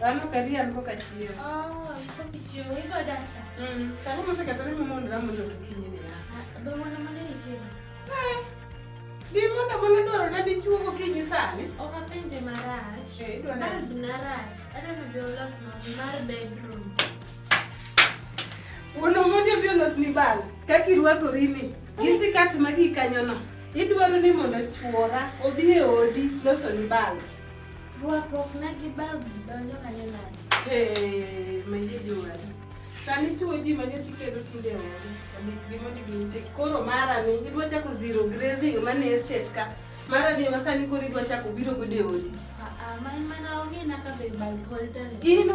Ano kadia nko kachio. So kichio iko dasta. Kama msekatari mumonda mundo kinyini ya. Be mwana mane itini. Di mwana doro na di chuo kinyi sani. Oka penje marach. Bulb na rach. Ada no biolos na mar bedroom. Wono monjo biolos ni bal. Kaki rwako rini. Gisi kati magi kanyono. Idwaro ni mondo chuora odhi e odi loso ni bal. Rwakruok na gi bulb donjo kanyo nade. Manje jowadu. Sani chuo ji manyo tikedo tinde odi. Odich gi mondi ginte. Koro mara ni idwa chako zero grazing mane estate ka. Mara ni masani koro idwa chako biro gode odi. Mana ogi na ka be bulb holder. In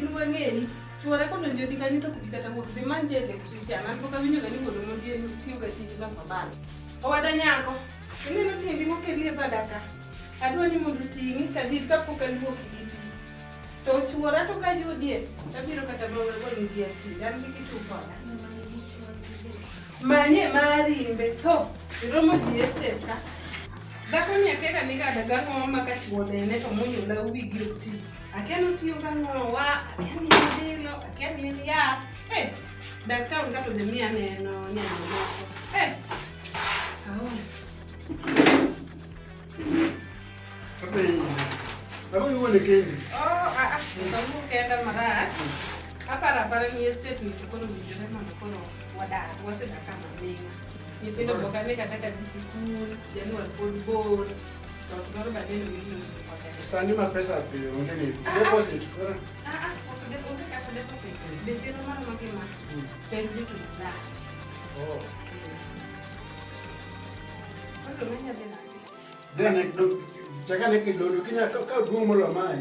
wang'eyi. Chuora kodo njodi kanyo to kubikata wuok dhi manje electrician. An poka winjo gani mondo mondi en tiyo ga tij loso bal. Owada nyako. Ineno tindi mokeli e dhoda. Adwa ni mondo tingi kadhi kapok aluoki gi pi. To chuora to ka yudie, tabiro kata mondo goni gi asid. An gi kichupa. Manye marimbe to romo ji estate ka. Dhako nyake ka nika daga ngoma ka chuode ne to monyo la wigi oti. Akeno tiyo ga ngowa, akeni dilo, akeni ya. Dakta unga to demia neno nyamo moko. Kamu yuko kendi. Kamu kenda marach. Para ni estate ni tukono vijore mando kono wada wase kama minga. Nitendo bokane kata kadhi sikul, Januar pod bor. To tunaro badeno yino pote. Sani ma pesa pile ongeni deposit kora. Oke kata deposit. Betiro mara makema. Tendi tu rach. Kono nganya bena. Then chaka neki dodo kinya ka duong molo mai.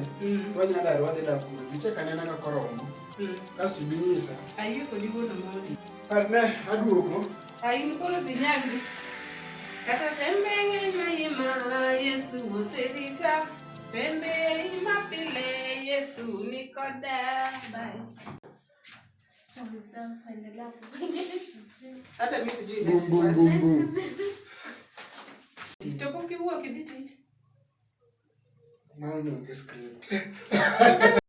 Wanya dar wadhi da kuro. Gicheka nena ka koromo. Kasto binyisa. Ayu ko diwono modi. Karne aduogo. Ayu ko dhi nyagri. Kata tembe ng'ema Yesu oserita. Tembe mapile Yesu nikoda. Bye. Hata mimi sijui next word. Boom. Topo kiwuok idhi tich. Mano ke script.